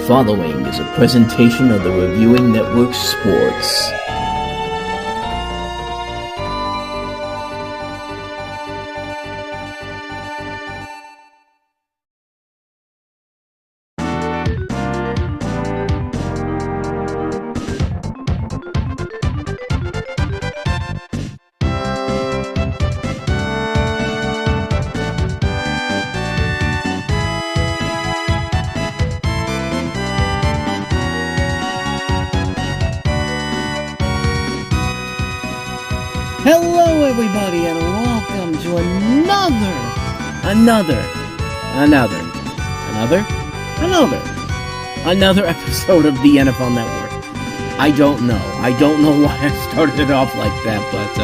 following is a presentation of the Reviewing Network Sports. Hello everybody and welcome to another episode of the NFL Network. I don't know why I started it off like that, but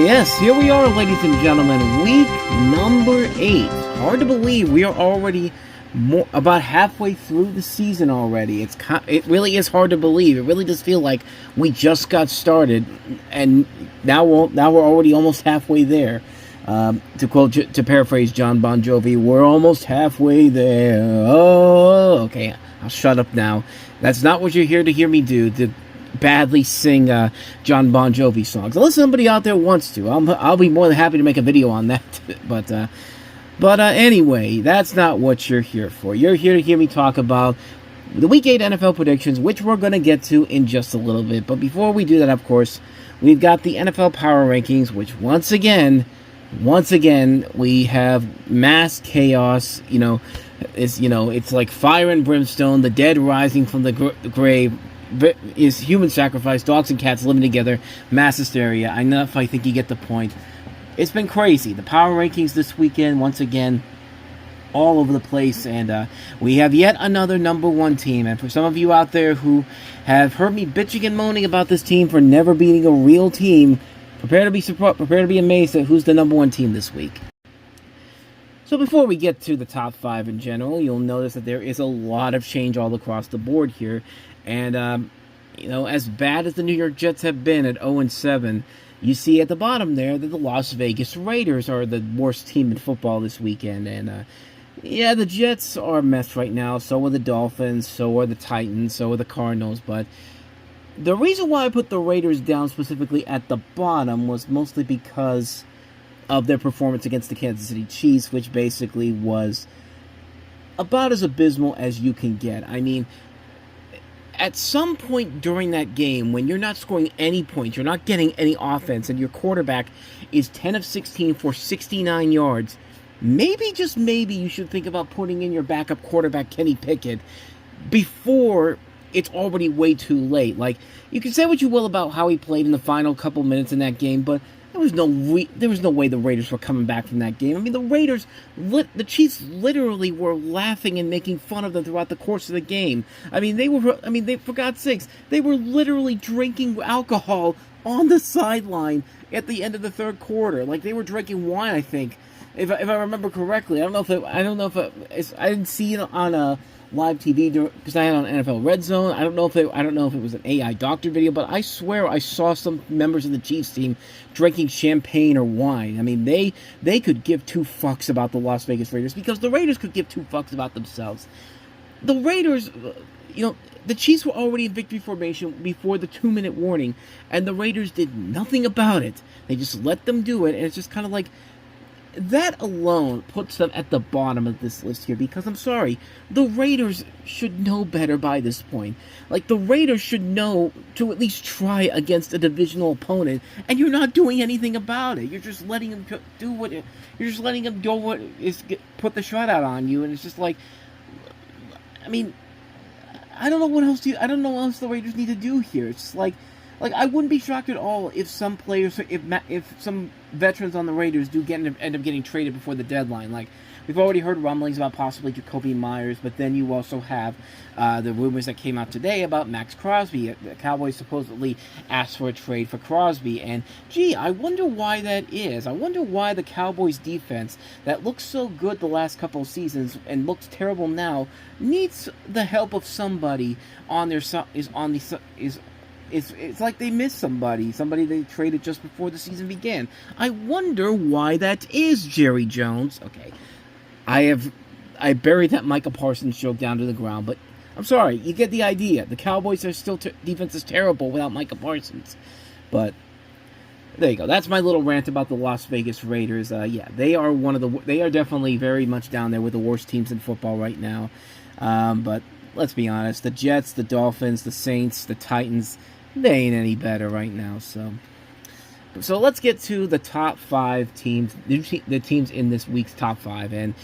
yes, here we are, ladies and gentlemen, week number 8. Hard to believe we are already about halfway through the season already. It really is hard to believe. It really does feel like we just got started, and now we're already almost halfway there. To paraphrase John Bon Jovi, we're almost halfway there. Oh, okay, I'll shut up now. That's not what you're here to hear me do. To badly sing John Bon Jovi songs. Unless somebody out there wants to, I'll be more than happy to make a video on that. But anyway, that's not what you're here for. You're here to hear me talk about the Week 8 NFL predictions, which we're going to get to in just a little bit. But before we do that, of course, we've got the NFL Power Rankings, which once again, we have mass chaos. It's like fire and brimstone, the dead rising from the grave, is human sacrifice, dogs and cats living together, mass hysteria. I think you get the point. It's been crazy. The power rankings this weekend, once again, all over the place, and we have yet another number one team. And for some of you out there who have heard me bitching and moaning about this team for never beating a real team, prepare to be surprised, prepare to be amazed at who's the number one team this week. So before we get to the top 5 in general, you'll notice that there is a lot of change all across the board here. And, as bad as the New York Jets have been at 0-7, you see at the bottom there that the Las Vegas Raiders are the worst team in football this weekend. And, the Jets are a mess right now. So are the Dolphins. So are the Titans. So are the Cardinals. But the reason why I put the Raiders down specifically at the bottom was mostly because of their performance against the Kansas City Chiefs, which basically was about as abysmal as you can get. I mean, at some point during that game, when you're not scoring any points, you're not getting any offense, and your quarterback is 10 of 16 for 69 yards, maybe, just maybe, you should think about putting in your backup quarterback, Kenny Pickett, before it's already way too late. Like, you can say what you will about how he played in the final couple minutes in that game, but there was no way the Raiders were coming back from that game. I mean, the Chiefs literally were laughing and making fun of them throughout the course of the game. For God's sakes, they were literally drinking alcohol on the sideline at the end of the third quarter. Like, they were drinking wine, I think, if I remember correctly. I didn't see it on live TV because I had on NFL Red Zone. I don't know if it was an AI doctor video, but I swear I saw some members of the Chiefs team drinking champagne or wine. I mean, they could give two fucks about the Las Vegas Raiders because the Raiders could give two fucks about themselves. The Raiders, the Chiefs were already in victory formation before the 2-minute warning, and the Raiders did nothing about it. They just let them do it, and it's just kind of like, that alone puts them at the bottom of this list here, because I'm sorry, the Raiders should know better by this point. Like, the Raiders should know to at least try against a divisional opponent, and you're not doing anything about it. You're just letting them put the shutout on you, and it's just like, I mean, I don't know what else the Raiders need to do here. It's just like I wouldn't be shocked at all if some players, if some veterans on the Raiders do end up getting traded before the deadline. Like, we've already heard rumblings about possibly Jacoby Myers, but then you also have the rumors that came out today about Max Crosby. The Cowboys supposedly asked for a trade for Crosby, and I wonder why that is. I wonder why the Cowboys defense, that looks so good the last couple of seasons and looks terrible now, needs the help of somebody on their It's like they missed somebody they traded just before the season began. I wonder why that is, Jerry Jones. Okay, I buried that Micah Parsons joke down to the ground, but I'm sorry, you get the idea. The Cowboys are still defense is terrible without Micah Parsons, but there you go. That's my little rant about the Las Vegas Raiders. Yeah, they are they are definitely very much down there with the worst teams in football right now. But let's be honest, the Jets, the Dolphins, the Saints, the Titans, they ain't any better right now. So let's get to the top 5 teams, the teams in this week's top 5. And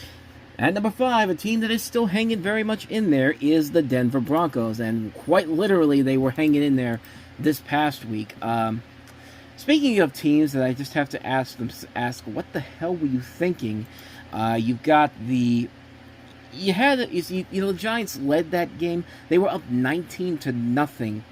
at number 5, a team that is still hanging very much in there is the Denver Broncos. And quite literally, they were hanging in there this past week. Speaking of teams that I just have to ask, what the hell were you thinking? You've got the Giants led that game. They were up 19-0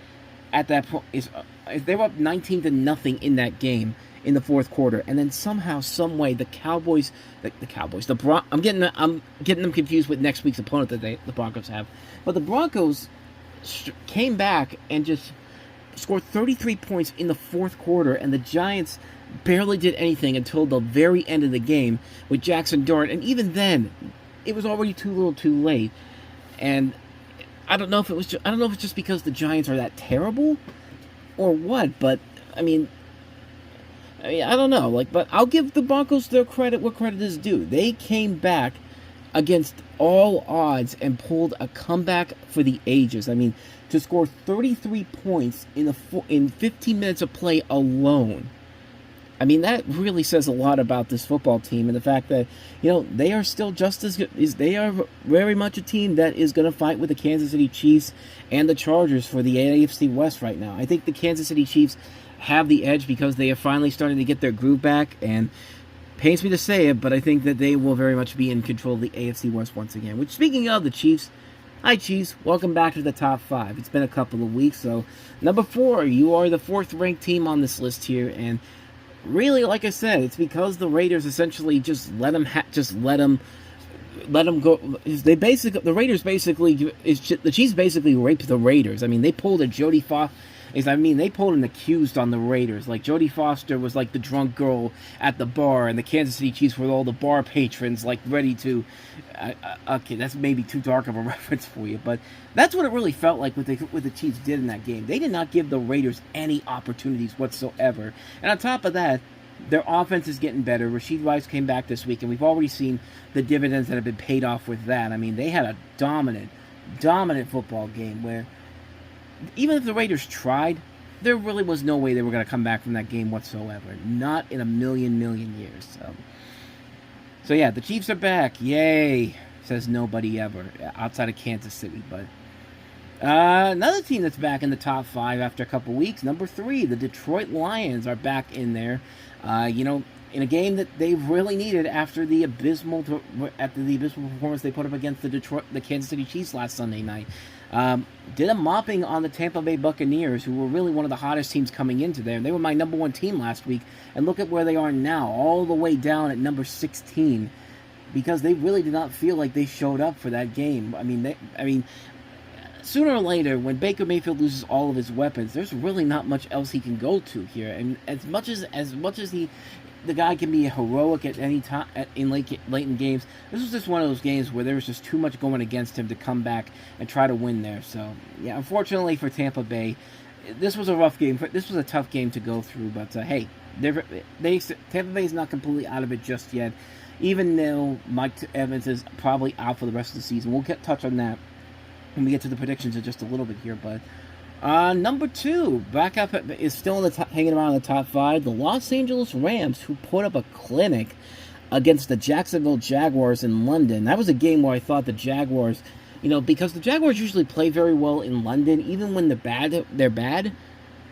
at that point. They were up 19-0 in that game in the fourth quarter, and then somehow, some way, the I'm getting them confused with next week's opponent that the Broncos have, but the Broncos came back and just scored 33 points in the fourth quarter, and the Giants barely did anything until the very end of the game with Jackson Dart, and even then, it was already too little, too late. And I don't know if it's just because the Giants are that terrible or what, but I mean, I don't know. But I'll give the Broncos their credit where credit is due. They came back against all odds and pulled a comeback for the ages. I mean, to score 33 points in 15 minutes of play alone. I mean, that really says a lot about this football team and the fact that, they are still just as good. They are very much a team that is going to fight with the Kansas City Chiefs and the Chargers for the AFC West right now. I think the Kansas City Chiefs have the edge because they are finally starting to get their groove back, and pains me to say it, but I think that they will very much be in control of the AFC West once again. Which, speaking of the Chiefs, hi Chiefs, welcome back to the top 5. It's been a couple of weeks, so number 4, you are the 4th-ranked team on this list here, and really, like I said, it's because the Raiders essentially just let them go. The Chiefs basically raped the Raiders. I mean, they pulled a Jodie Foster. They pulled an accused on the Raiders. Like, Jodie Foster was like the drunk girl at the bar, and the Kansas City Chiefs were all the bar patrons, like, ready to... okay, that's maybe too dark of a reference for you, but that's what it really felt like what the Chiefs did in that game. They did not give the Raiders any opportunities whatsoever. And on top of that, their offense is getting better. Rashid Rice came back this week, and we've already seen the dividends that have been paid off with that. I mean, they had a dominant football game where... even if the Raiders tried, there really was no way they were going to come back from that game whatsoever. Not in a million years. So yeah, the Chiefs are back. Yay, says nobody ever, outside of Kansas City. But another team that's back in the top 5 after a couple weeks, number 3, the Detroit Lions are back in there. In a game that they really needed after the abysmal performance they put up against the Kansas City Chiefs last Sunday night. Did a mopping on the Tampa Bay Buccaneers, who were really one of the hottest teams coming into there. They were my number 1 team last week, and look at where they are now, all the way down at number 16, because they really did not feel like they showed up for that game. I mean, sooner or later, when Baker Mayfield loses all of his weapons, there's really not much else he can go to here. And as much as the guy can be heroic at any time in late in games, this was just one of those games where there was just too much going against him to come back and try to win there. So, yeah, unfortunately for Tampa Bay, this was a rough game. This was a tough game to go through. But, hey, Tampa Bay is not completely out of it just yet, even though Mike Evans is probably out for the rest of the season. We'll touch on that when we get to the predictions in just a little bit here. But number 2, back up is still hanging around in the top 5. The Los Angeles Rams, who put up a clinic against the Jacksonville Jaguars in London. That was a game where I thought the Jaguars, because the Jaguars usually play very well in London, even when they're bad.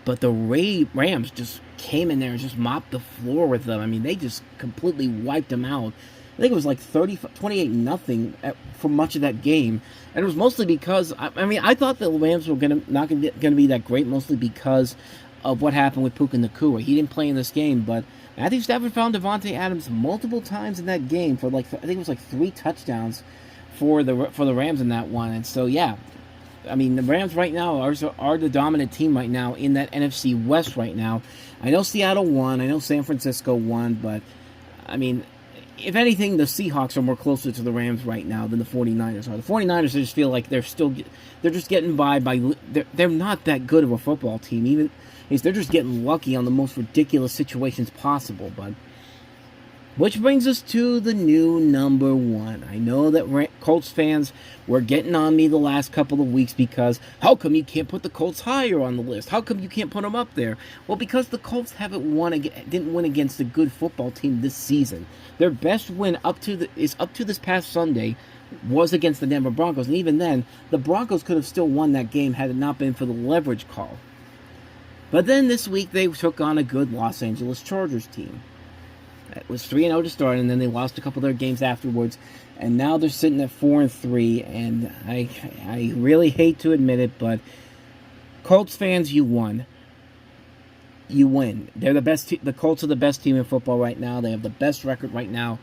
But the Rams just came in there and just mopped the floor with them. I mean, they just completely wiped them out. I think it was like 28-0 for much of that game. And it was mostly because, I thought the Rams were not going to be that great, mostly because of what happened with Puka Nacua. He didn't play in this game, but Matthew Stafford found Devontae Adams multiple times in that game for I think it was 3 touchdowns for the Rams in that one. And so, yeah, the Rams right now are the dominant team right now in that NFC West right now. I know Seattle won. I know San Francisco won, but, if anything, the Seahawks are more closer to the Rams right now than the 49ers are. The 49ers, I just feel like they're just getting by they're not that good of a football team. Even they're just getting lucky on the most ridiculous situations possible. But which brings us to the new number one. I know that Colts fans were getting on me the last couple of weeks because how come you can't put the Colts higher on the list? How come you can't put them up there? Well, because the Colts didn't win against a good football team this season. Their best win up to this past Sunday was against the Denver Broncos, and even then, the Broncos could have still won that game had it not been for the leverage call. But then this week they took on a good Los Angeles Chargers team. It was 3-0 to start, and then they lost a couple of their games afterwards, and now they're sitting at 4-3. And I really hate to admit it, but Colts fans, you won. You win. They're the best. The Colts are the best team in football right now. They have the best record right now,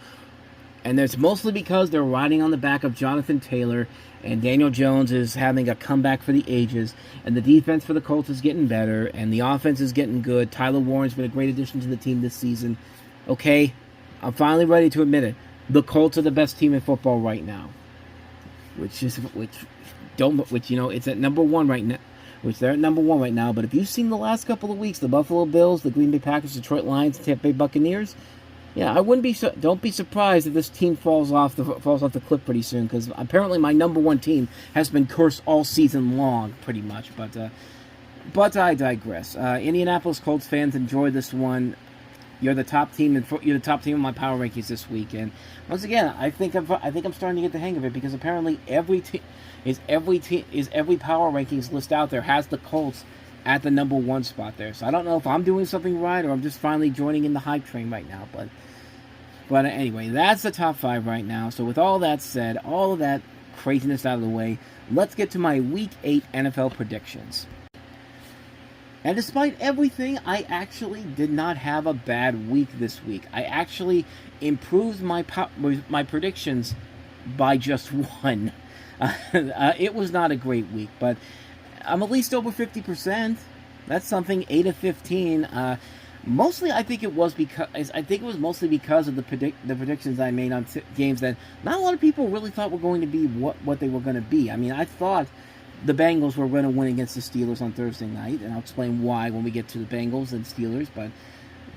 and it's mostly because they're riding on the back of Jonathan Taylor, and Daniel Jones is having a comeback for the ages, and the defense for the Colts is getting better, and the offense is getting good. Tyler Warren's been a great addition to the team this season. Okay, I'm finally ready to admit it. The Colts are the best team in football right now, which it's at number one right now. Which they're at number one right now. But if you've seen the last couple of weeks, the Buffalo Bills, the Green Bay Packers, Detroit Lions, Tampa Bay Buccaneers, yeah, don't be surprised if this team falls off the cliff pretty soon, because apparently my number one team has been cursed all season long, pretty much. But I digress. Indianapolis Colts fans, enjoy this one. You're the top team in my power rankings this week, and once again, I think I'm starting to get the hang of it, because apparently every power rankings list out there has the Colts at the number one spot there. So I don't know if I'm doing something right or I'm just finally joining in the hype train right now. But anyway, that's the top 5 right now. So with all that said, all of that craziness out of the way, let's get to my Week 8 NFL predictions. And despite everything, I actually did not have a bad week this week. I actually improved my predictions by just one. It was not a great week, but I'm at least over 50%. That's something. 8 of 15. Mostly, I think it was mostly because of the predictions I made on games that not a lot of people really thought were going to be what they were going to be. I mean, I thought the Bengals were going to win against the Steelers on Thursday night, and I'll explain why when we get to the Bengals and Steelers.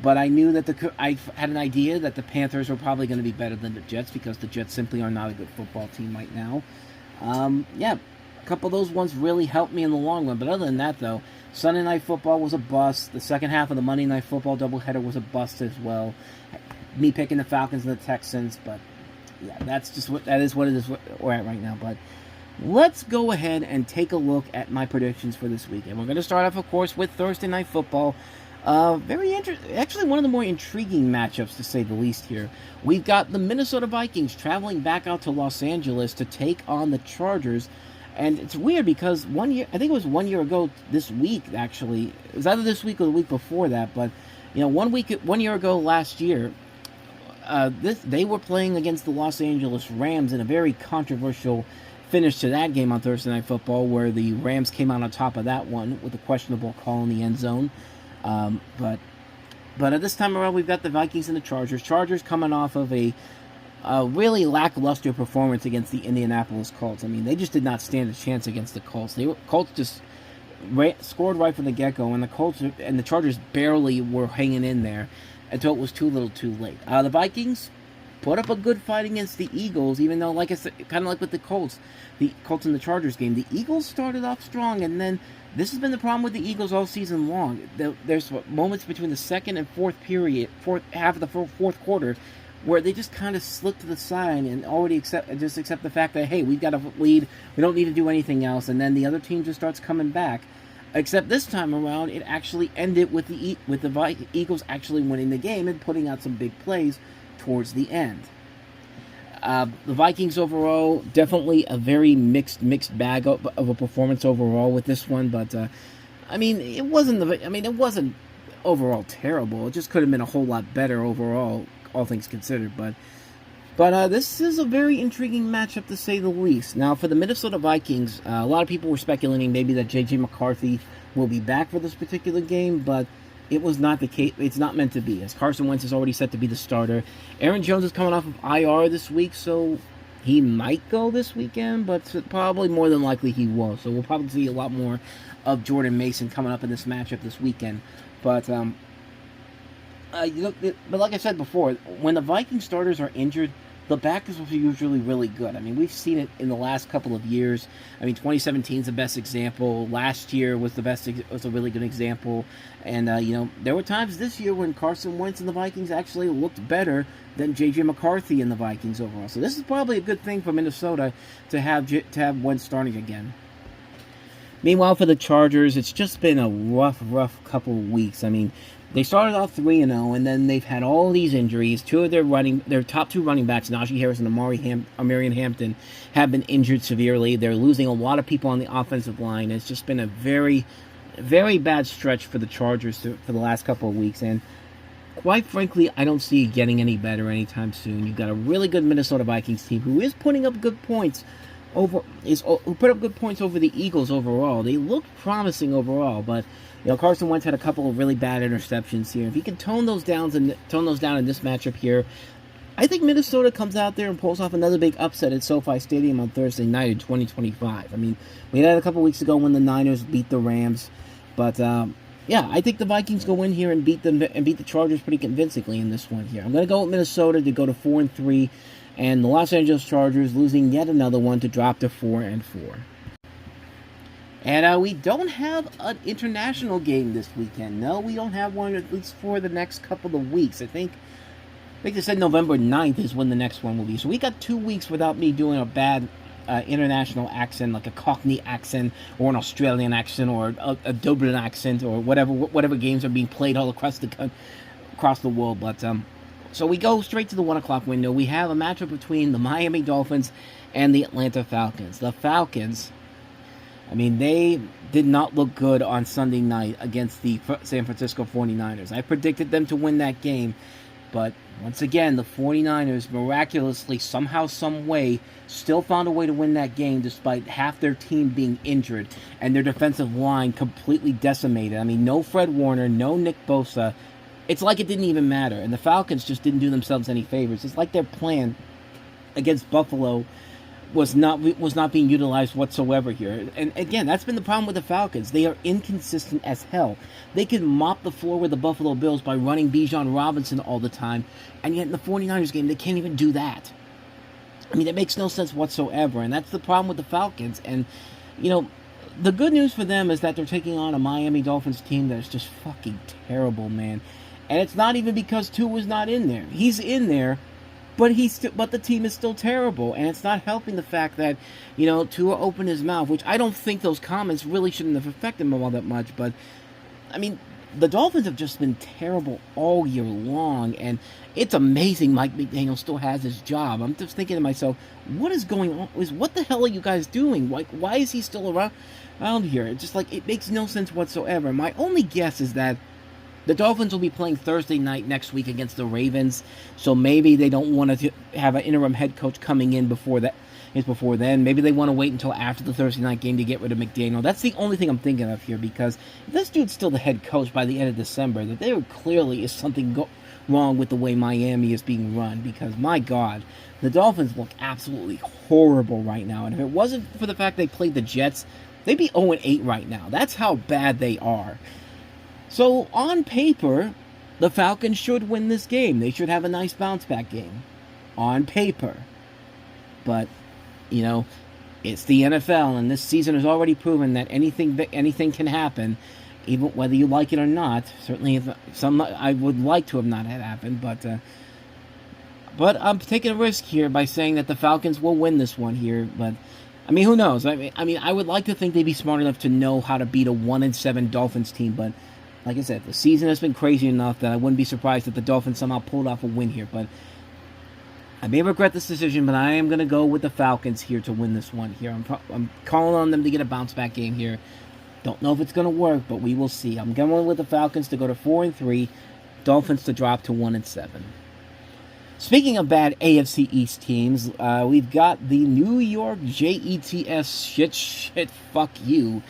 But I knew that I had an idea that the Panthers were probably going to be better than the Jets, because the Jets simply are not a good football team right now. A couple of those ones really helped me in the long run. But other than that, though, Sunday Night Football was a bust. The second half of the Monday Night Football doubleheader was a bust as well. Me picking the Falcons and the Texans, but yeah, that is what it is we're at right now. But let's go ahead and take a look at my predictions for this week. And we're going to start off, of course, with Thursday Night Football. Actually one of the more intriguing matchups, to say the least here. We've got the Minnesota Vikings traveling back out to Los Angeles to take on the Chargers. And it's weird because I think it was 1 year ago this week, actually. It was either this week or the week before that. But, 1 year ago last year, they were playing against the Los Angeles Rams in a very controversial finish to that game on Thursday Night Football, where the Rams came out on top of that one with a questionable call in the end zone. But at this time around, we've got the Vikings and the Chargers. Chargers coming off of a really lackluster performance against the Indianapolis Colts. I mean, they just did not stand a chance against the Colts. Colts just scored right from the get-go, and the Chargers barely were hanging in there until it was too little too late. The Vikings put up a good fight against the Eagles, even though, like I said, kind of like with the Colts and the Chargers game, the Eagles started off strong, and then this has been the problem with the Eagles all season long. There's moments between the second and fourth half of the fourth quarter, where they just kind of slip to the side and already accept the fact that, hey, we've got a lead, we don't need to do anything else, and then the other team just starts coming back. Except this time around, it actually ended with the Eagles actually winning the game and putting out some big plays towards the end. The Vikings overall, definitely a very mixed bag of a performance overall with this one, but it wasn't overall terrible. It just could have been a whole lot better overall, all things considered. But this is a very intriguing matchup, to say the least. Now, for the Minnesota Vikings, a lot of people were speculating maybe that J.J. McCarthy will be back for this particular game, but it was not the case. It's not meant to be, as Carson Wentz is already set to be the starter. Aaron Jones is coming off of IR this week, so he might go this weekend, but probably more than likely he will. So we'll probably see a lot more of Jordan Mason coming up in this matchup this weekend. But but like I said before, when the Viking starters are injured, the backups are usually really good. I mean, we've seen it in the last couple of years. I mean, 2017 is the best example. Last year was a really good example. And, there were times this year when Carson Wentz and the Vikings actually looked better than J.J. McCarthy and the Vikings overall. So this is probably a good thing for Minnesota to have Wentz starting again. Meanwhile, for the Chargers, it's just been a rough couple of weeks. I mean, they started off 3-0, and then they've had all these injuries. Two of their top two running backs, Najee Harris and Amarian Hampton, have been injured severely. They're losing a lot of people on the offensive line. It's just been a very, very bad stretch for the Chargers for the last couple of weeks. And quite frankly, I don't see it getting any better anytime soon. You've got a really good Minnesota Vikings team who is putting up good points who put up good points over the Eagles overall. They look promising overall, but Carson Wentz had a couple of really bad interceptions here. If he can tone those down in this matchup here, I think Minnesota comes out there and pulls off another big upset at SoFi Stadium on Thursday night in 2025. I mean, we had a couple weeks ago when the Niners beat the Rams, but I think the Vikings go in here and beat the Chargers pretty convincingly in this one here. I'm going to go with Minnesota to go to 4-3. And the Los Angeles Chargers losing yet another one to drop to 4-4. And we don't have an international game this weekend. No, we don't have one, at least for the next couple of weeks. I think they said November 9th is when the next one will be. So we got 2 weeks without me doing a bad international accent, like a Cockney accent, or an Australian accent, or a Dublin accent, or whatever games are being played all across the world. But so we go straight to the 1 o'clock window. We have a matchup between the Miami Dolphins and the Atlanta Falcons. The Falcons, I mean, they did not look good on Sunday night against the San Francisco 49ers. I predicted them to win that game, but once again, the 49ers miraculously, somehow, some way, still found a way to win that game despite half their team being injured and their defensive line completely decimated. I mean, no Fred Warner, no Nick Bosa. It's like it didn't even matter, and the Falcons just didn't do themselves any favors. It's like their plan against Buffalo was not being utilized whatsoever here. And again, that's been the problem with the Falcons. They are inconsistent as hell. They can mop the floor with the Buffalo Bills by running Bijan Robinson all the time, and yet in the 49ers game, they can't even do that. I mean, it makes no sense whatsoever, and that's the problem with the Falcons. And, the good news for them is that they're taking on a Miami Dolphins team that is just fucking terrible, man. And it's not even because Tua's not in there. He's in there, but the team is still terrible. And it's not helping the fact that, Tua opened his mouth, which I don't think those comments really shouldn't have affected him all that much. But, I mean, the Dolphins have just been terrible all year long. And it's amazing Mike McDaniel still has his job. I'm just thinking to myself, what is going on? What the hell are you guys doing? Why is he still around here? It's just like, it makes no sense whatsoever. My only guess is that the Dolphins will be playing Thursday night next week against the Ravens, so maybe they don't want to have an interim head coach coming in before then. Maybe they want to wait until after the Thursday night game to get rid of McDaniel. That's the only thing I'm thinking of here, because if this dude's still the head coach by the end of December, that there clearly is something wrong with the way Miami is being run, because, my God, the Dolphins look absolutely horrible right now, and if it wasn't for the fact they played the Jets, they'd be 0-8 right now. That's how bad they are. So, on paper, the Falcons should win this game. They should have a nice bounce-back game. On paper. But, it's the NFL, and this season has already proven that anything can happen, even whether you like it or not. Certainly, I would like to have not had happened, but I'm taking a risk here by saying that the Falcons will win this one here, but I mean, who knows? I mean, I would like to think they'd be smart enough to know how to beat a 1-7 Dolphins team, but like I said, the season has been crazy enough that I wouldn't be surprised if the Dolphins somehow pulled off a win here. But I may regret this decision, but I am going to go with the Falcons here to win this one here. I'm calling on them to get a bounce-back game here. Don't know if it's going to work, but we will see. I'm going with the Falcons to go to 4-3, Dolphins to drop to 1-7. Speaking of bad AFC East teams, we've got the New York Jets, shit, fuck you.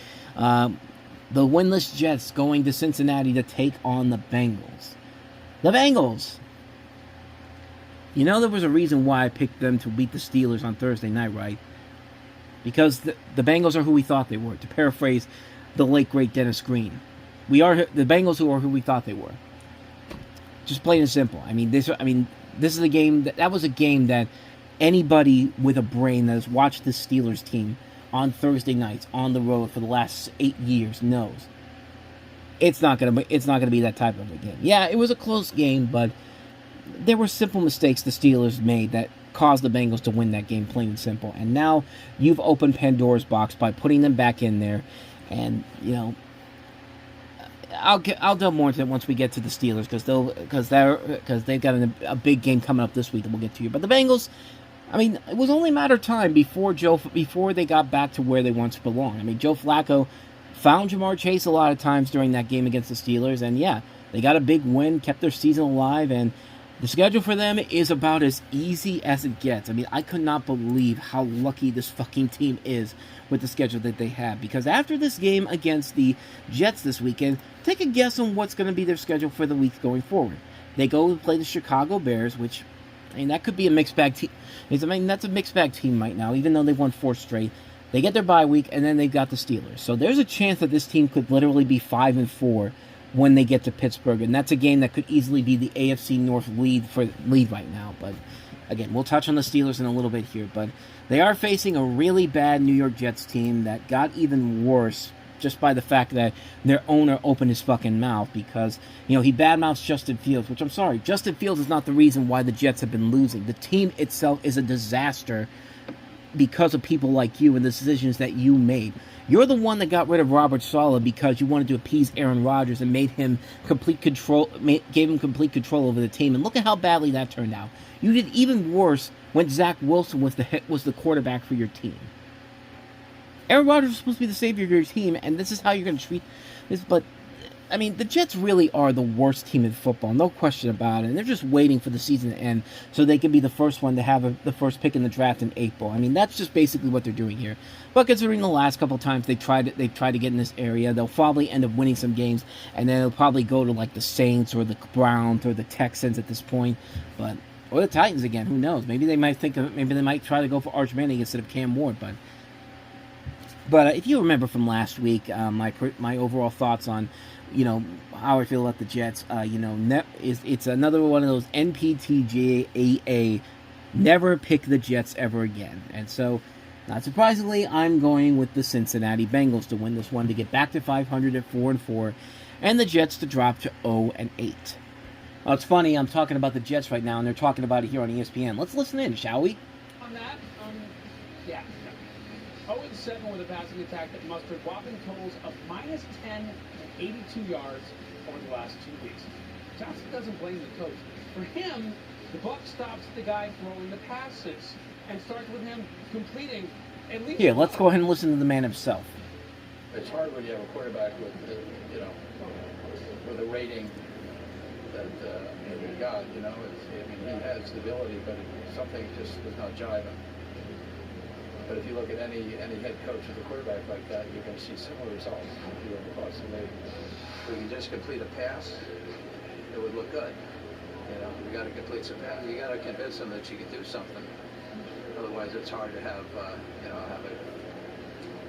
The winless Jets going to Cincinnati to take on the Bengals. The Bengals. You know there was a reason why I picked them to beat the Steelers on Thursday night, right? Because the Bengals are who we thought they were. To paraphrase the late great Dennis Green, we are the Bengals who are who we thought they were. Just plain and simple. This is a game that was a game that anybody with a brain that has watched the Steelers team on Thursday nights on the road for the last 8 years knows it's not gonna be that type of a game. Yeah, it was a close game, but there were simple mistakes the Steelers made that caused the Bengals to win that game, plain and simple. And now you've opened Pandora's box by putting them back in there, and I'll delve more into it once we get to the Steelers because they've got a big game coming up this week that we'll get to you. But the Bengals, it was only a matter of time before they got back to where they once belonged. Joe Flacco found Jamar Chase a lot of times during that game against the Steelers, and yeah, they got a big win, kept their season alive, and the schedule for them is about as easy as it gets. I could not believe how lucky this fucking team is with the schedule that they have. Because after this game against the Jets this weekend, take a guess on what's going to be their schedule for the week going forward. They go to play the Chicago Bears, which, that could be a mixed bag team. That's a mixed bag team right now, even though they've won 4 straight. They get their bye week, and then they've got the Steelers. So there's a chance that this team could literally be 5-4 when they get to Pittsburgh, and that's a game that could easily be the AFC North lead right now. But again, we'll touch on the Steelers in a little bit here, but they are facing a really bad New York Jets team that got even worse just by the fact that their owner opened his fucking mouth because, he badmouths Justin Fields, which I'm sorry, Justin Fields is not the reason why the Jets have been losing. The team itself is a disaster because of people like you and the decisions that you made. You're the one that got rid of Robert Saleh because you wanted to appease Aaron Rodgers and gave him complete control over the team. And look at how badly that turned out. You did even worse when Zach Wilson was the quarterback for your team. Aaron Rodgers was supposed to be the savior of your team, and this is how you're going to treat this. But the Jets really are the worst team in football, no question about it. And they're just waiting for the season to end so they can be the first one to have the first pick in the draft in April. That's just basically what they're doing here. But considering the last couple of times they've tried to get in this area, they'll probably end up winning some games, and then they'll probably go to like the Saints or the Browns or the Texans at this point, or the Titans again. Who knows? Maybe they might try to go for Arch Manning instead of Cam Ward, But if you remember from last week, my overall thoughts on, how I feel about the Jets, it's another one of those NPTGAA, never pick the Jets ever again. And so, not surprisingly, I'm going with the Cincinnati Bengals to win this one, to get back to 500 at 4-4, and the Jets to drop to 0-8. Well, it's funny, I'm talking about the Jets right now, and they're talking about it here on ESPN. Let's listen in, shall we? On that, yeah. 0-7 with a passing attack that mustered whopping totals of -10 and 82 yards over the last 2 weeks. Johnson doesn't blame the coach. For him, the buck stops at the guy throwing the passes and starts with him completing at least. Here, let's go ahead and listen to the man himself. It's hard when you have a quarterback with, with a rating that we got. He has stability, but something just does not jive him. But if you look at any head coach with a quarterback like that, you're going to see similar results. If you you just complete a pass, it would look good. You got to complete some pass. You got to convince them that you can do something. Otherwise, it's hard to have have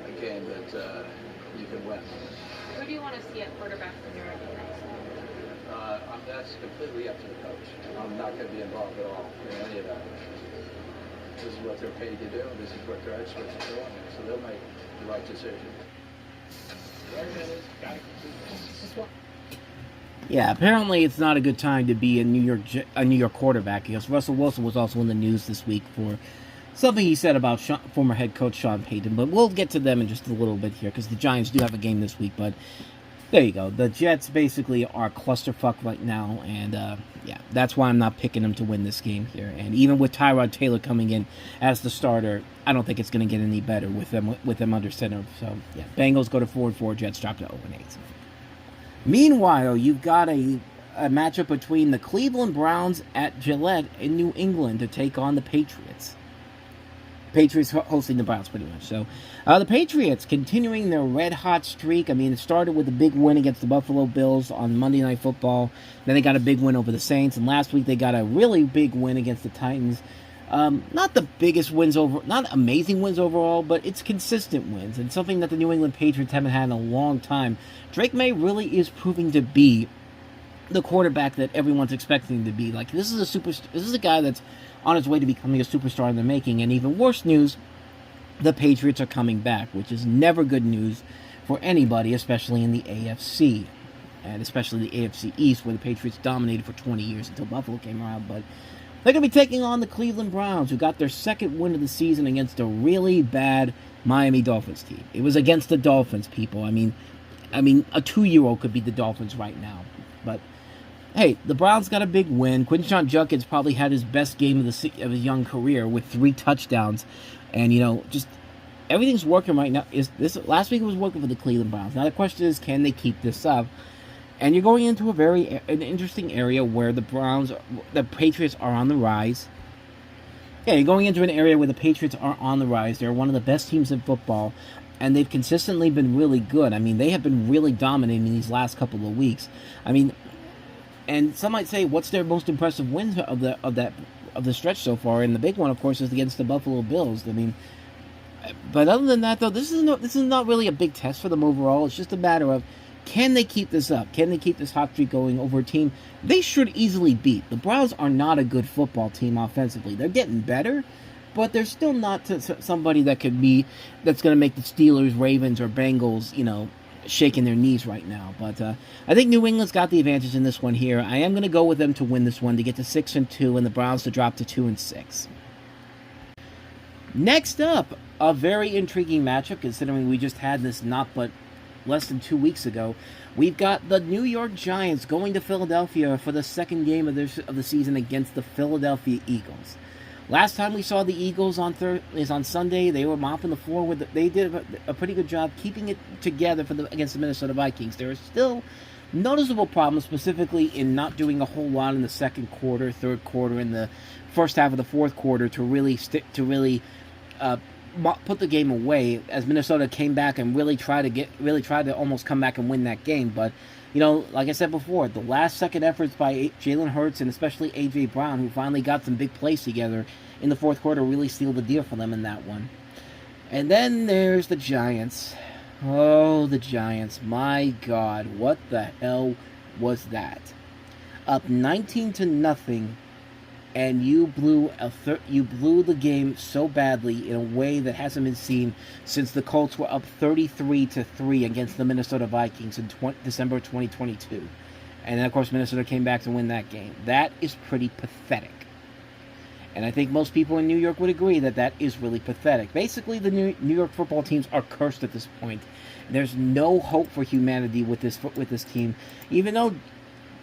a game that you can win. Who do you want to see at quarterback for your next? That's completely up to the coach. I'm not going to be involved at all in any of that. This is what they're paid to do. This is what their experts are doing. So they'll make the right decision. Yeah, apparently it's not a good time to be a New York quarterback, because Russell Wilson was also in the news this week for something he said about former head coach Sean Payton. But we'll get to them in just a little bit here, because the Giants do have a game this week. But there you go. The Jets basically are clusterfuck right now, and yeah, that's why I'm not picking them to win this game here. And even with Tyrod Taylor coming in as the starter, I don't think it's going to get any better with them under center. So yeah, Bengals go to 4-4, Jets drop to 0-8. Meanwhile, you've got a matchup between the Cleveland Browns at Gillette in New England to take on the Patriots. Patriots hosting the Browns, pretty much. So, the Patriots continuing their red-hot streak. I mean, it started with a big win against the Buffalo Bills on Monday Night Football. Then they got a big win over the Saints. And last week, they got a really big win against the Titans. Not the biggest wins not amazing wins overall, but it's consistent wins. And something that the New England Patriots haven't had in a long time. Drake May really is proving to be the quarterback that everyone's expecting him to be. Like, this is a guy that's on his way to becoming a superstar in the making. And even worse news, the Patriots are coming back, which is never good news for anybody, especially in the AFC. And especially the AFC East, where the Patriots dominated for 20 years until Buffalo came around. But they're going to be taking on the Cleveland Browns, who got their second win of the season against a really bad Miami Dolphins team. It was against the Dolphins, people. I mean, a 2-year-old could beat the Dolphins right now. But hey, the Browns got a big win. Quinshon Judkins probably had his best game of his young career with 3 touchdowns. And, just everything's working right now. Last week it was working for the Cleveland Browns. Now the question is, can they keep this up? And you're going into an interesting area where the Patriots are on the rise. Yeah, you're going into an area where the Patriots are on the rise. They're one of the best teams in football, and they've consistently been really good. I mean, they have been really dominating these last couple of weeks. I mean, and some might say, what's their most impressive win of the stretch so far? And the big one, of course, is against the Buffalo Bills. I mean, but other than that, though, this is not really a big test for them overall. It's just a matter of, can they keep this up? Can they keep this hot streak going over a team they should easily beat? The Browns are not a good football team offensively. They're getting better, but they're still not somebody that's going to make the Steelers, Ravens, or Bengals, shaking their knees right now. But I think New England's got the advantage in this one here. I am going to go with them to win this one, to get to 6-2, and the Browns to drop to 2-6. Next up, a very intriguing matchup, considering we just had this less than 2 weeks ago. We've got the New York Giants going to Philadelphia for the second game of the season against the Philadelphia Eagles. Last time we saw the Eagles on Sunday. They were mopping the floor they did a pretty good job keeping it together against the Minnesota Vikings. There are still noticeable problems, specifically in not doing a whole lot in the second quarter, third quarter, and the first half of the fourth quarter to really put the game away, as Minnesota came back and really tried to almost come back and win that game. But like I said before, the last second efforts by Jalen Hurts and especially A.J. Brown, who finally got some big plays together in the fourth quarter, really sealed the deal for them in that one. And then there's the Giants. Oh, the Giants. My God, what the hell was that? Up 19-0. And you blew the game so badly in a way that hasn't been seen since the Colts were up 33-3 against the Minnesota Vikings in December 2022. And then, of course, Minnesota came back to win that game. That is pretty pathetic. And I think most people in New York would agree that is really pathetic. Basically, the New York football teams are cursed at this point. There's no hope for humanity with this team. Even though,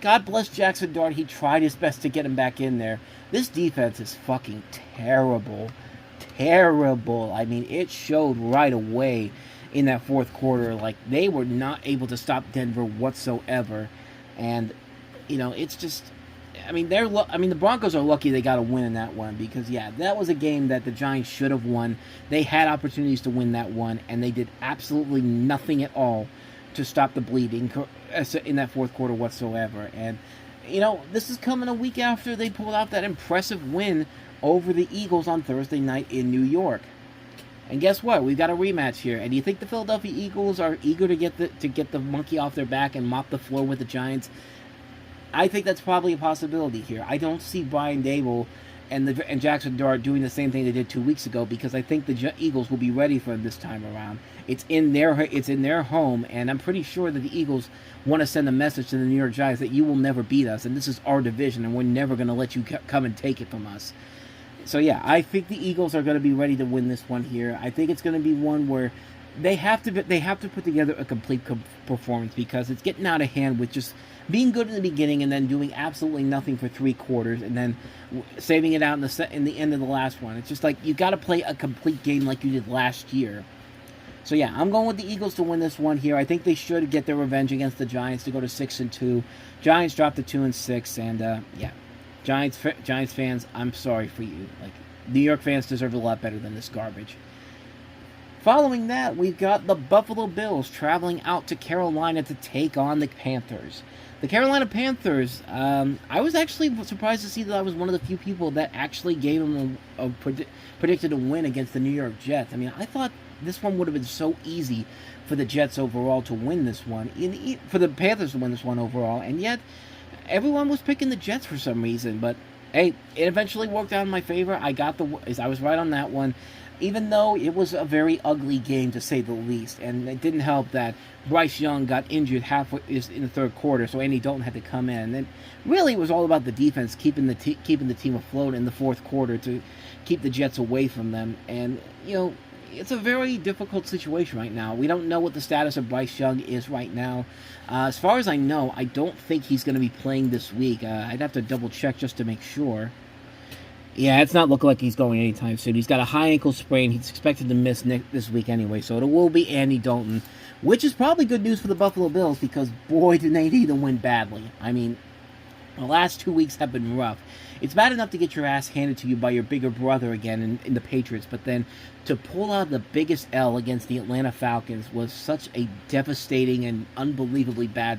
God bless Jackson Dart, he tried his best to get him back in there. This defense is fucking terrible. Terrible. I mean, it showed right away in that fourth quarter. Like, they were not able to stop Denver whatsoever. And, it's just... the Broncos are lucky they got a win in that one, because, that was a game that the Giants should have won. They had opportunities to win that one, and they did absolutely nothing at all to stop the bleeding in that fourth quarter whatsoever. And, this is coming a week after they pulled out that impressive win over the Eagles on Thursday night in New York. And guess what? We've got a rematch here. And do you think the Philadelphia Eagles are eager to get the monkey off their back and mop the floor with the Giants? I think that's probably a possibility here. I don't see Brian Daboll and Jackson Dart doing the same thing they did 2 weeks ago, because I think the Eagles will be ready for them this time around. It's in their home, and I'm pretty sure that the Eagles want to send a message to the New York Giants that you will never beat us, and this is our division, and we're never going to let you come and take it from us. So I think the Eagles are going to be ready to win this one here. I think it's going to be one where they have to put together a complete performance, because it's getting out of hand with just being good in the beginning and then doing absolutely nothing for 3 quarters and then saving it out in the end of the last one. It's just like, you got to play a complete game like you did last year. So I'm going with the Eagles to win this one here. I think they should get their revenge against the Giants to go to 6-2. Giants drop to 2-6, and Giants fans, I'm sorry for you. Like, New York fans deserve a lot better than this garbage. Following that, we've got the Buffalo Bills traveling out to Carolina to take on the Panthers. The Carolina Panthers, I was actually surprised to see that I was one of the few people that actually gave them predicted a win against the New York Jets. I mean, I thought this one would have been so easy for the Jets overall to win this one, for the Panthers to win this one overall, and yet everyone was picking the Jets for some reason. But hey, it eventually worked out in my favor. I was right on that one, even though it was a very ugly game to say the least, and it didn't help that Bryce Young got injured halfway in the third quarter, so Andy Dalton had to come in. And really, it was all about the defense keeping the team afloat in the fourth quarter to keep the Jets away from them. And it's a very difficult situation right now. We don't know what the status of Bryce Young is right now. As far as I know, I don't think he's going to be playing this week. I'd have to double check just to make sure. Yeah, it's not looking like he's going anytime soon. He's got a high ankle sprain. He's expected to miss this week anyway, so it will be Andy Dalton, which is probably good news for the Buffalo Bills because, boy, did they need to win badly. I mean, the last 2 weeks have been rough. It's bad enough to get your ass handed to you by your bigger brother again in the Patriots, but then to pull out the biggest L against the Atlanta Falcons was such a devastating and unbelievably bad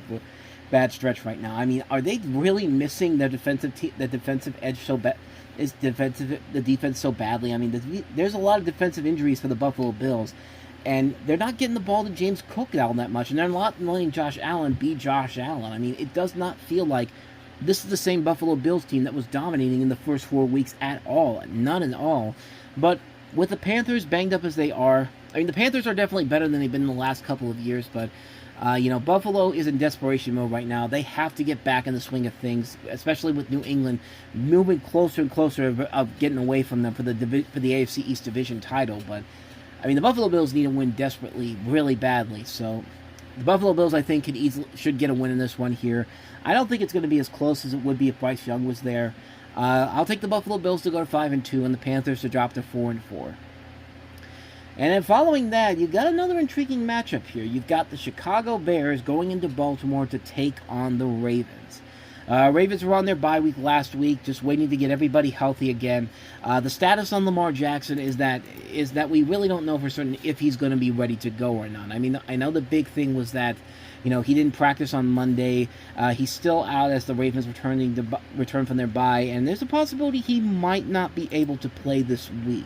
stretch right now. I mean, are they really missing their defensive edge so bad? Is the defense so badly? I mean, there's a lot of defensive injuries for the Buffalo Bills, and they're not getting the ball to James Cook all that much, and they're not letting Josh Allen be Josh Allen. I mean, it does not feel like this is the same Buffalo Bills team that was dominating in the first 4 weeks at all. None at all. But with the Panthers banged up as they are, I mean, the Panthers are definitely better than they've been in the last couple of years, but Buffalo is in desperation mode right now. They have to get back in the swing of things, especially with New England moving closer and closer of getting away from them for the AFC East Division title. But, I mean, the Buffalo Bills need to win desperately, really badly. So, the Buffalo Bills, I think, should get a win in this one here. I don't think it's going to be as close as it would be if Bryce Young was there. I'll take the Buffalo Bills to go to 5-2 and the Panthers to drop to 4-4. And then following that, you've got another intriguing matchup here. You've got the Chicago Bears going into Baltimore to take on the Ravens. Ravens were on their bye week last week, just waiting to get everybody healthy again. The status on Lamar Jackson is that we really don't know for certain if he's going to be ready to go or not. I mean, I know the big thing was that he didn't practice on Monday. He's still out as the Ravens return from their bye, and there's a possibility he might not be able to play this week.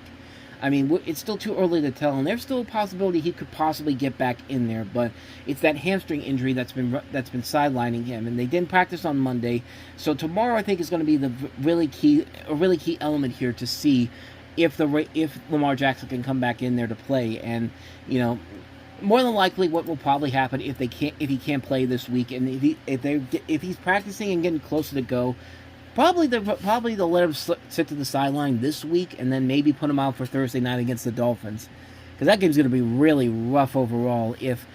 I mean, it's still too early to tell, and there's still a possibility he could possibly get back in there, but it's that hamstring injury that's been sidelining him, and they didn't practice on Monday, so tomorrow I think is going to be a really key element here to see if Lamar Jackson can come back in there to play, and more than likely what will probably happen if he can't play this week, and if he's practicing and getting closer to go. Probably they'll let him sit to the sideline this week and then maybe put him out for Thursday night against the Dolphins. Because that game's going to be really rough overall if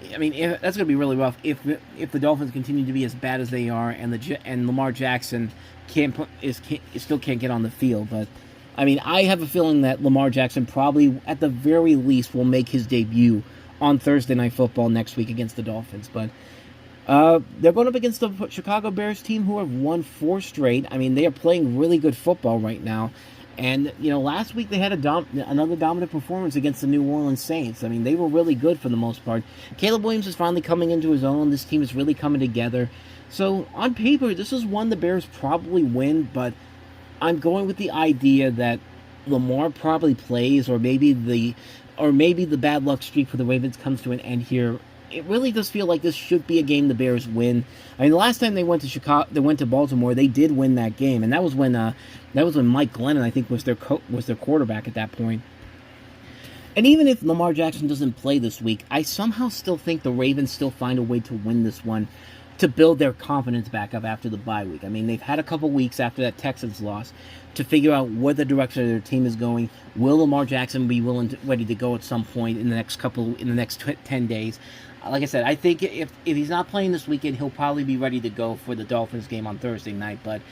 that's going to be really rough if the Dolphins continue to be as bad as they are and Lamar Jackson still can't get on the field. But I mean, I have a feeling that Lamar Jackson probably at the very least will make his debut on Thursday Night Football next week against the Dolphins. But they're going up against the Chicago Bears team who have won 4 straight. I mean, they are playing really good football right now. And, last week they had another dominant performance against the New Orleans Saints. I mean, they were really good for the most part. Caleb Williams is finally coming into his own. This team is really coming together. So, on paper, this is one the Bears probably win, but I'm going with the idea that Lamar probably plays, or maybe the bad luck streak for the Ravens comes to an end here. It really does feel like this should be a game the Bears win. I mean, the last time they went to Baltimore, they did win that game, and that was when Mike Glennon, I think, was their quarterback at that point. And even if Lamar Jackson doesn't play this week, I somehow still think the Ravens still find a way to win this one to build their confidence back up after the bye week. I mean, they've had a couple weeks after that Texans loss to figure out where the direction of their team is going. Will Lamar Jackson be ready to go at some point in the next 10 days? Like I said, I think if he's not playing this weekend, he'll probably be ready to go for the Dolphins game on Thursday night. But,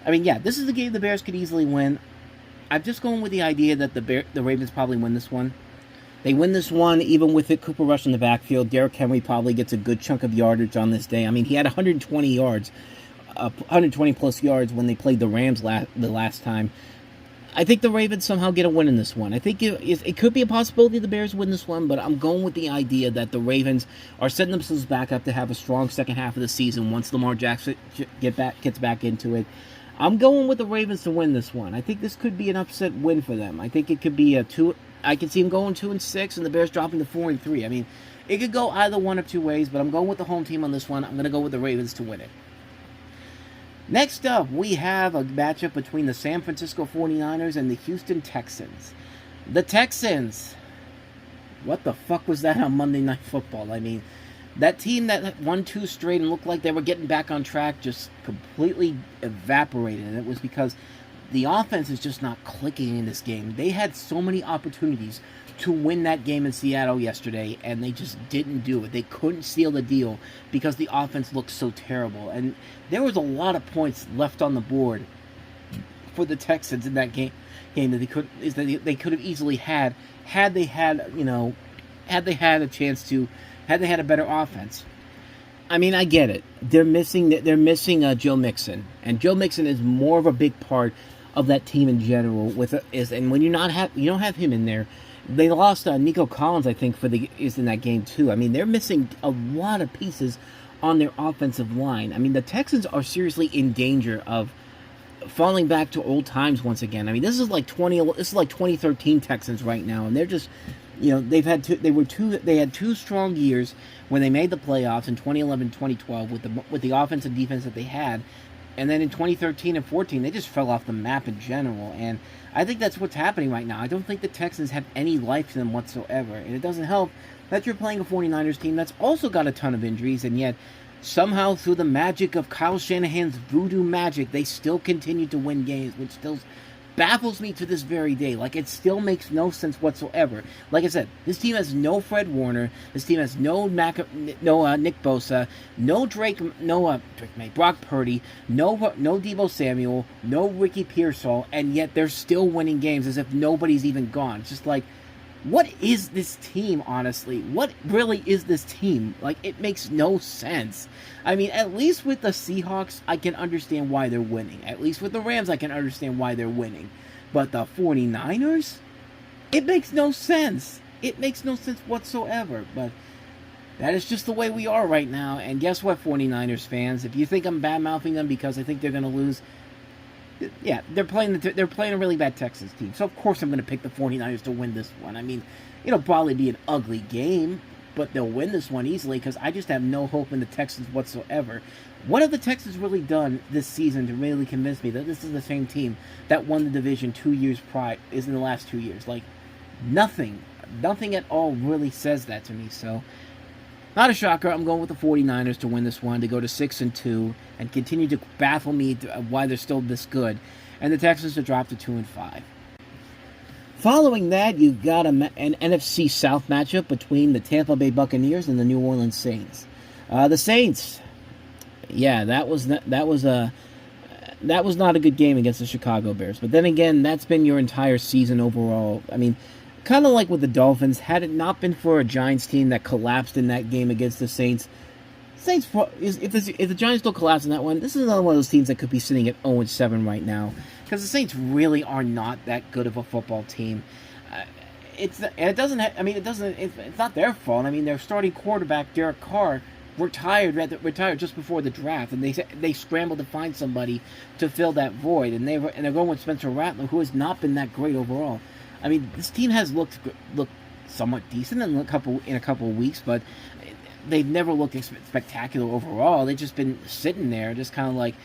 I mean, yeah, this is a game the Bears could easily win. I'm just going with the idea that the Ravens probably win this one. They win this one, even with Cooper Rush in the backfield. Derrick Henry probably gets a good chunk of yardage on this day. I mean, he had 120 plus yards when they played the Rams the last time. I think the Ravens somehow get a win in this one. I think it could be a possibility the Bears win this one, but I'm going with the idea that the Ravens are setting themselves back up to have a strong second half of the season once Lamar Jackson gets back into it. I'm going with the Ravens to win this one. I think this could be an upset win for them. I think it could be a 2. I can see them going 2-6 and the Bears dropping to 4-3. I mean, it could go either one of two ways, but I'm going with the home team on this one. I'm going to go with the Ravens to win it. Next up, we have a matchup between the San Francisco 49ers and the Houston Texans. The Texans, what the fuck was that on Monday Night Football? I mean, that team that won 2 straight and looked like they were getting back on track just completely evaporated. And it was because the offense is just not clicking in this game. They had so many opportunities to win that game in Seattle yesterday, and they just didn't do it. They couldn't seal the deal because the offense looked so terrible. And there was a lot of points left on the board for the Texans in that game that they could have easily had they had a chance to, had they had a better offense. I mean, I get it. They're missing Joe Mixon, and Joe Mixon is more of a big part of that team in general. And when you don't have him in there. They lost Nico Collins, I think, is in that game too. I mean, they're missing a lot of pieces on their offensive line. I mean, the Texans are seriously in danger of falling back to old times once again. I mean, this is like 2013 Texans right now, and they're just, they had 2 strong years when they made the playoffs in 2011, 2012 with the offense and defense that they had. And then in 2013 and 14, they just fell off the map in general. And I think that's what's happening right now. I don't think the Texans have any life to them whatsoever. And it doesn't help that you're playing a 49ers team that's also got a ton of injuries. And yet, somehow, through the magic of Kyle Shanahan's voodoo magic, they still continue to win games, which still baffles me to this very day. Like, it still makes no sense whatsoever. Like I said, this team has no Fred Warner. This team has no Nick Bosa, no Brock Purdy, no Deebo Samuel, no Ricky Pearsall, and yet they're still winning games as if nobody's even gone. It's just like, what is this team, honestly? What really is this team? Like, it makes no sense. I mean, at least with the Seahawks, I can understand why they're winning. At least with the Rams, I can understand why they're winning. But the 49ers? It makes no sense. It makes no sense whatsoever. But that is just the way we are right now. And guess what, 49ers fans? If you think I'm bad-mouthing them because I think they're going to lose, yeah, they're playing a really bad Texans team. So, of course, I'm going to pick the 49ers to win this one. I mean, it'll probably be an ugly game, but they'll win this one easily because I just have no hope in the Texans whatsoever. What have the Texans really done this season to really convince me that this is the same team that won the division 2 years prior, is in the last 2 years? Like, nothing. Nothing at all really says that to me. So, not a shocker. I'm going with the 49ers to win this one, to go to 6-2, and continue to baffle me why they're still this good. And the Texans to drop to 2-5. Following that, you've got an NFC South matchup between the Tampa Bay Buccaneers and the New Orleans Saints. The Saints, yeah, that was not a good game against the Chicago Bears. But then again, that's been your entire season overall. I mean, kind of like with the Dolphins, had it not been for a Giants team that collapsed in that game against the Saints, if the Giants don't collapse in that one, this is another one of those teams that could be sitting at 0-7 right now, because the Saints really are not that good of a football team. It's not their fault. I mean, their starting quarterback Derek Carr retired just before the draft, and they scrambled to find somebody to fill that void, and they're going with Spencer Rattler, who has not been that great overall. I mean, this team has looked somewhat decent in a couple of weeks, but they've never looked spectacular overall. They've just been sitting there, just kind of like,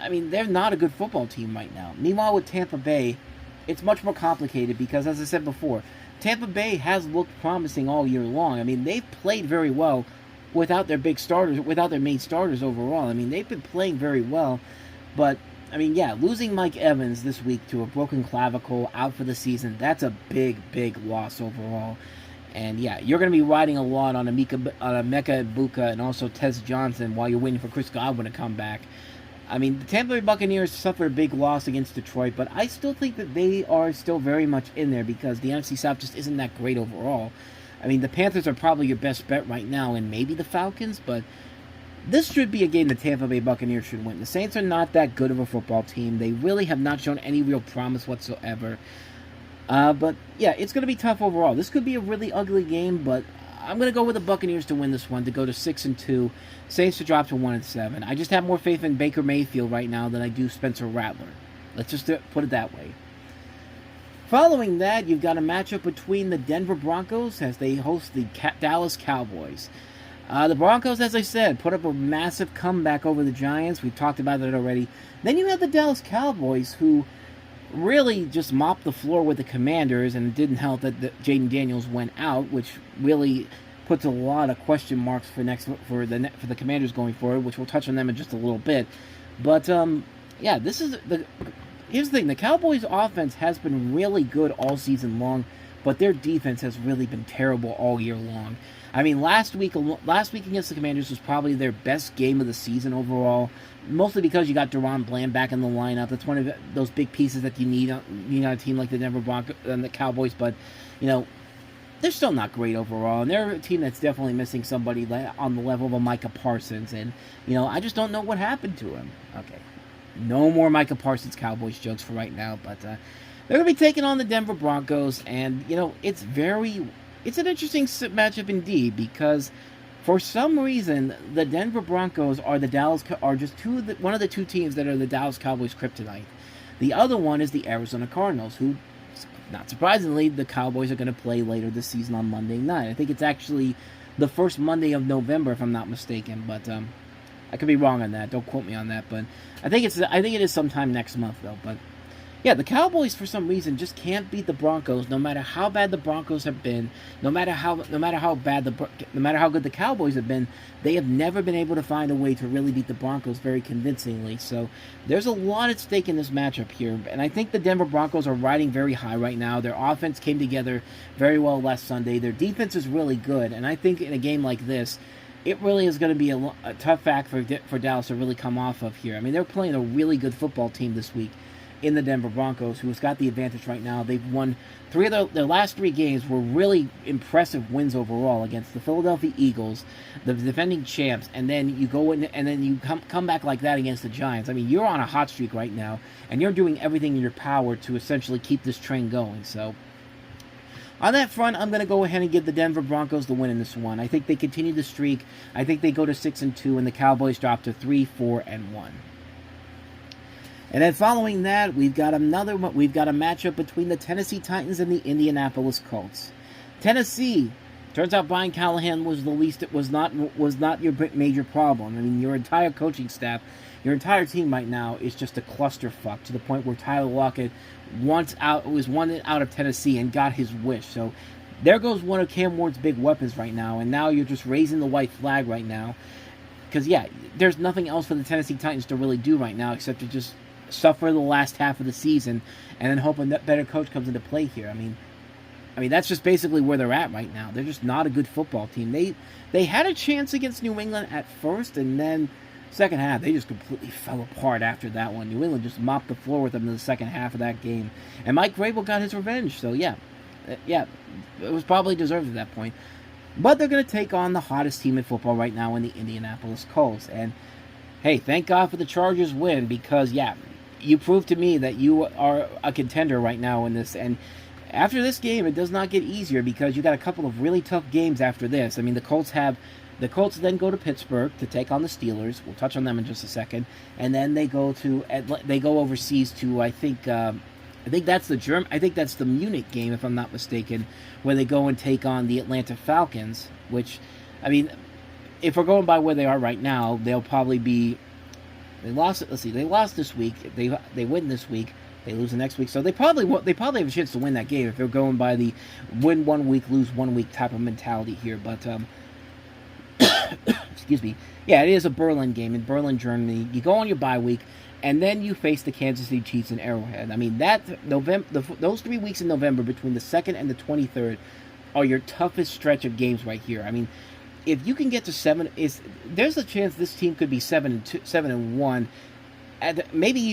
I mean, they're not a good football team right now. Meanwhile, with Tampa Bay, it's much more complicated because, as I said before, Tampa Bay has looked promising all year long. I mean, they've played very well without their main starters overall. I mean, they've been playing very well, but I mean, yeah, losing Mike Evans this week to a broken clavicle out for the season, that's a big, big loss overall. And yeah, you're going to be riding a lot on Emeka Egbuka and also Tez Johnson while you're waiting for Chris Godwin to come back. I mean, the Tampa Bay Buccaneers suffered a big loss against Detroit, but I still think that they are still very much in there because the NFC South just isn't that great overall. I mean, the Panthers are probably your best bet right now, and maybe the Falcons, but this should be a game the Tampa Bay Buccaneers should win. The Saints are not that good of a football team. They really have not shown any real promise whatsoever. But yeah, it's going to be tough overall. This could be a really ugly game, but I'm going to go with the Buccaneers to win this one, to go to 6-2. Saints to drop to 1-7. I just have more faith in Baker Mayfield right now than I do Spencer Rattler. Let's just put it that way. Following that, you've got a matchup between the Denver Broncos as they host the Dallas Cowboys. The Broncos, as I said, put up a massive comeback over the Giants. We've talked about it already. Then you have the Dallas Cowboys, who really just mopped the floor with the Commanders, and it didn't help that Jaden Daniels went out, which really puts a lot of question marks for the Commanders going forward, which we'll touch on them in just a little bit. But yeah, here's the thing: the Cowboys' offense has been really good all season long, but their defense has really been terrible all year long. I mean, last week against the Commanders was probably their best game of the season overall, mostly because you got Deron Bland back in the lineup. That's one of those big pieces that you need on a team like the Denver Broncos and the Cowboys. But they're still not great overall, and they're a team that's definitely missing somebody on the level of a Micah Parsons. And I just don't know what happened to him. Okay, no more Micah Parsons Cowboys jokes for right now. But they're going to be taking on the Denver Broncos, and it's an interesting matchup indeed, because for some reason the Denver Broncos are just one of the two teams that are the Dallas Cowboys kryptonite. The other one is the Arizona Cardinals, who, not surprisingly, the Cowboys are going to play later this season on Monday night. I think it's actually the first Monday of November, if I'm not mistaken, but I could be wrong on that. Don't quote me on that, but I think it is sometime next month though. But yeah, the Cowboys for some reason just can't beat the Broncos, no matter how bad the Broncos have been, no matter how good the Cowboys have been. They have never been able to find a way to really beat the Broncos very convincingly. So there's a lot at stake in this matchup here, and I think the Denver Broncos are riding very high right now. Their offense came together very well last Sunday. Their defense is really good, and I think in a game like this, it really is going to be a tough act for Dallas to really come off of here. I mean, they're playing a really good football team this week in the Denver Broncos, who's got the advantage right now. They've won their last 3 games were really impressive wins overall against the Philadelphia Eagles, the defending champs, and then you go in and then you come back like that against the Giants. I mean, you're on a hot streak right now, and you're doing everything in your power to essentially keep this train going. So on that front, I'm going to go ahead and give the Denver Broncos the win in this one. I think they continue the streak. I think they go to 6-2, and the Cowboys drop to 3-4-1. And then following that, we've got a matchup between the Tennessee Titans and the Indianapolis Colts. Tennessee, turns out Brian Callahan was not your major problem. I mean, your entire coaching staff, your entire team right now is just a clusterfuck, to the point where Tyler Lockett was wanted out of Tennessee and got his wish. So there goes one of Cam Ward's big weapons right now, and now you're just raising the white flag right now. Because, yeah, there's nothing else for the Tennessee Titans to really do right now except to just suffer the last half of the season and then hoping that better coach comes into play here. I mean that's just basically where they're at right now. They're just not a good football team. They had a chance against New England at first, and then second half they just completely fell apart after that one. New England just mopped the floor with them in the second half of that game, and Mike Vrabel got his revenge. So yeah, it was probably deserved at that point. But they're going to take on the hottest team in football right now in the Indianapolis Colts. And hey, thank God for the Chargers win, because yeah, you proved to me that you are a contender right now in this. And after this game, it does not get easier, because you got a couple of really tough games after this. I mean, the Colts then go to Pittsburgh to take on the Steelers. We'll touch on them in just a second. And then they go overseas to I think that's the Munich game, if I'm not mistaken, where they go and take on the Atlanta Falcons. Which, I mean, if we're going by where they are right now, they'll probably be. They lost this week. They win this week. They lose the next week. So they probably have a chance to win that game if they're going by the win 1 week, lose 1 week type of mentality here. But excuse me. Yeah, it is a Berlin game in Berlin, Germany. You go on your bye week, and then you face the Kansas City Chiefs in Arrowhead. I mean, those 3 weeks in November between the 2nd and the 23rd are your toughest stretch of games right here. I mean, if you can get to 7, there's a chance this team could be 7-1, maybe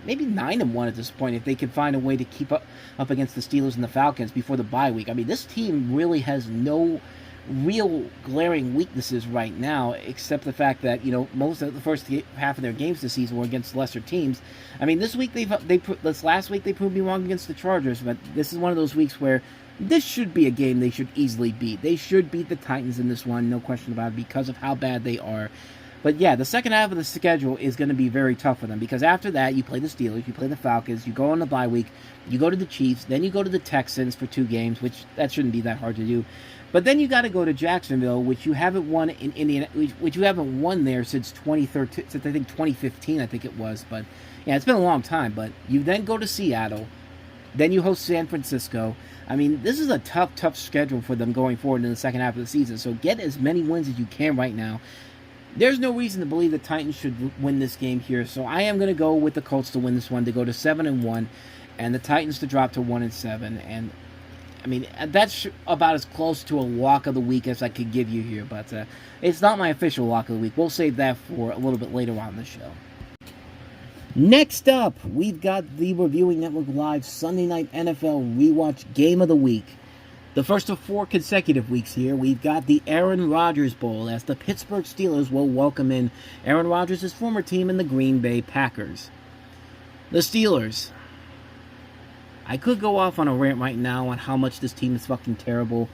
9-1 at this point, if they can find a way to keep up against the Steelers and the Falcons before the bye week. I mean, this team really has no real glaring weaknesses right now, except the fact that most of the first half of their games this season were against lesser teams. I mean, this last week they proved me wrong against the Chargers, but this is one of those weeks where this should be a game they should easily beat. They should beat the Titans in this one, no question about it, because of how bad they are. But yeah, the second half of the schedule is going to be very tough for them, because after that, you play the Steelers, you play the Falcons, you go on the bye week, you go to the Chiefs, then you go to the Texans for 2 games, which that shouldn't be that hard to do. But then you got to go to Jacksonville, which you haven't won in Indiana, which you haven't won there since 2013, since I think 2015, I think it was. But yeah, it's been a long time. But you then go to Seattle, then you host San Francisco. I mean, this is a tough schedule for them going forward in the second half of the season. So get as many wins as you can right now. There's no reason to believe the Titans should win this game here. So I am going to go with the Colts to win this one, to go to 7-1, and the Titans to drop to 1-7. And I mean, that's about as close to a lock of the week as I could give you here. But it's not my official lock of the week. We'll save that for a little bit later on in the show. Next up, we've got the Reviewing Network Live Sunday Night NFL Rewatch Game of the Week. The first of 4 consecutive weeks here, we've got the Aaron Rodgers Bowl, as the Pittsburgh Steelers will welcome in Aaron Rodgers' former team in the Green Bay Packers. The Steelers. I could go off on a rant right now on how much this team is fucking terrible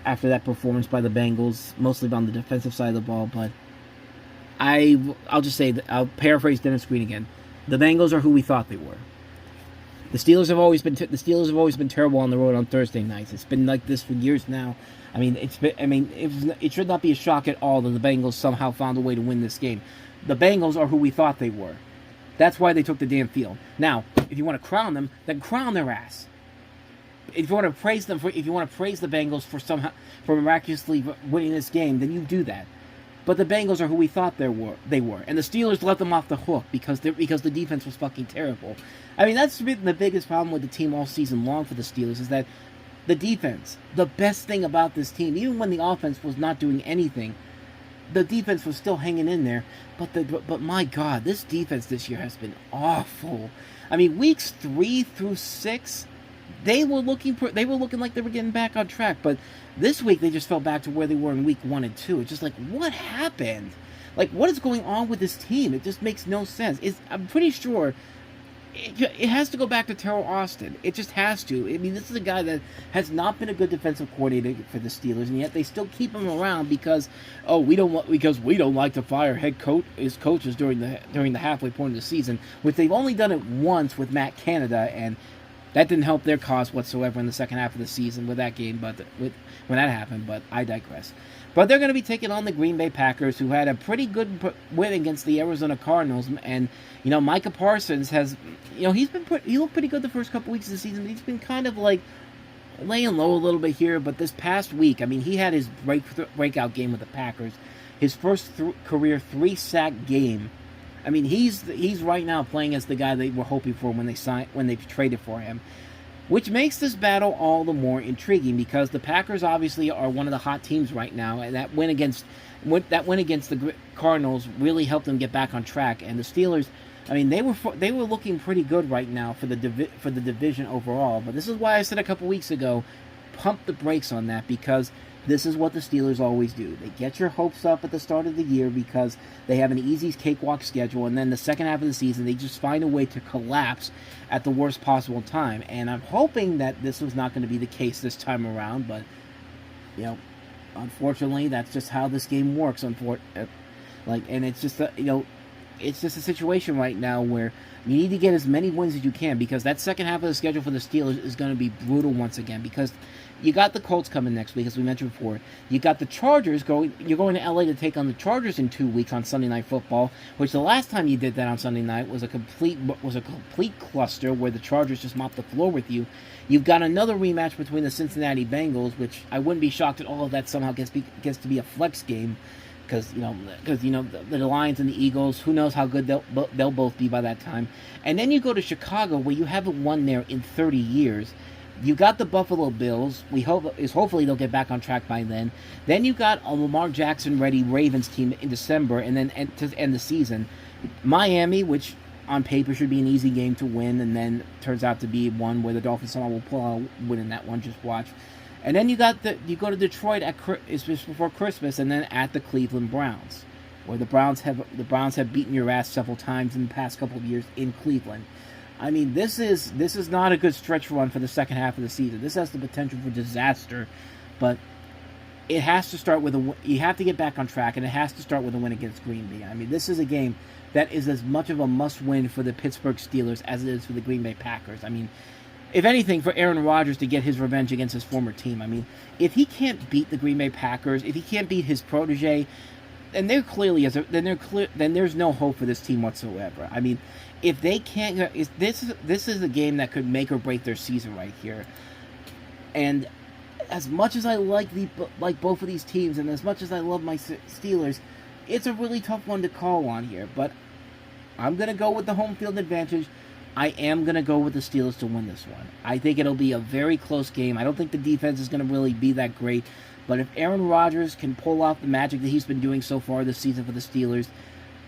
after that performance by the Bengals, mostly on the defensive side of the ball, but I'll just say that I'll paraphrase Dennis Green again. The Bengals are who we thought they were. The Steelers have always been terrible on the road on Thursday nights. It's been like this for years now. I mean, it should not be a shock at all that the Bengals somehow found a way to win this game. The Bengals are who we thought they were. That's why they took the damn field. Now, if you want to crown them, then crown their ass. If you want to praise them if you want to praise the Bengals for miraculously winning this game, then you do that. But the Bengals are who we thought they were, and the Steelers let them off the hook because the defense was fucking terrible. I mean, that's been the biggest problem with the team all season long for the Steelers, is that the defense, the best thing about this team, even when the offense was not doing anything, the defense was still hanging in there. But my God, this defense this year has been awful. I mean, weeks 3 through 6, they were looking like they were getting back on track, but this week they just fell back to where they were in week 1 and 2. It's just like, what happened? Like, what is going on with this team? It just makes no sense. I'm pretty sure it has to go back to Terrell Austin. It just has to. I mean, this is a guy that has not been a good defensive coordinator for the Steelers, and yet they still keep him around because we don't like to fire his coaches during the halfway point of the season, which they've only done it once with Matt Canada, and that didn't help their cause whatsoever in the second half of the season with that game, when that happened, but I digress. But they're going to be taking on the Green Bay Packers, who had a pretty good win against the Arizona Cardinals. And, Micah Parsons has, he looked pretty good the first couple weeks of the season, but he's been kind of like laying low a little bit here. But this past week, I mean, he had his breakout game with the Packers, his first career 3-sack game. I mean, he's right now playing as the guy they were hoping for when they traded for him, which makes this battle all the more intriguing because the Packers obviously are one of the hot teams right now, and that win against the Cardinals really helped them get back on track. And the Steelers, I mean, they were looking pretty good right now for the division overall. But this is why I said a couple weeks ago, pump the brakes on that, because this is what the Steelers always do. They get your hopes up at the start of the year because they have an easy cakewalk schedule, and then the second half of the season, they just find a way to collapse at the worst possible time. And I'm hoping that this was not going to be the case this time around, but, unfortunately, that's just how this game works. And it's just it's just a situation right now where you need to get as many wins as you can, because that second half of the schedule for the Steelers is going to be brutal once again, because you got the Colts coming next week, as we mentioned before. You got the Chargers you're going to LA to take on the Chargers in 2 weeks on Sunday Night Football, which the last time you did that on Sunday night was a complete cluster where the Chargers just mopped the floor with you. You've got another rematch between the Cincinnati Bengals, which I wouldn't be shocked at all if that somehow gets to be a flex game. Because the Lions and the Eagles, who knows how good they'll both be by that time. And then you go to Chicago, where you haven't won there in 30 years. You got the Buffalo Bills. Hopefully they'll get back on track by then. Then you got a Lamar Jackson ready Ravens team in December, and then to end the season, Miami, which on paper should be an easy game to win, and then turns out to be one where the Dolphins somehow will pull out a win in that one. Just watch. And then you go to Detroit it's just before Christmas, and then at the Cleveland Browns, where the Browns have beaten your ass several times in the past couple of years in Cleveland. I mean, this is not a good stretch run for the second half of the season. This has the potential for disaster, but it has to start with you have to get back on track, and it has to start with a win against Green Bay. I mean, this is a game that is as much of a must-win for the Pittsburgh Steelers as it is for the Green Bay Packers. I mean, if anything, for Aaron Rodgers to get his revenge against his former team. I mean, if he can't beat the Green Bay Packers, if he can't beat his protege, then then there's no hope for this team whatsoever. I mean, if they can't, this is a game that could make or break their season right here. And as much as I like both of these teams, and as much as I love my Steelers, it's a really tough one to call on here. But I'm going to go with the home field advantage. I am going to go with the Steelers to win this one. I think it'll be a very close game. I don't think the defense is going to really be that great. But if Aaron Rodgers can pull off the magic that he's been doing so far this season for the Steelers,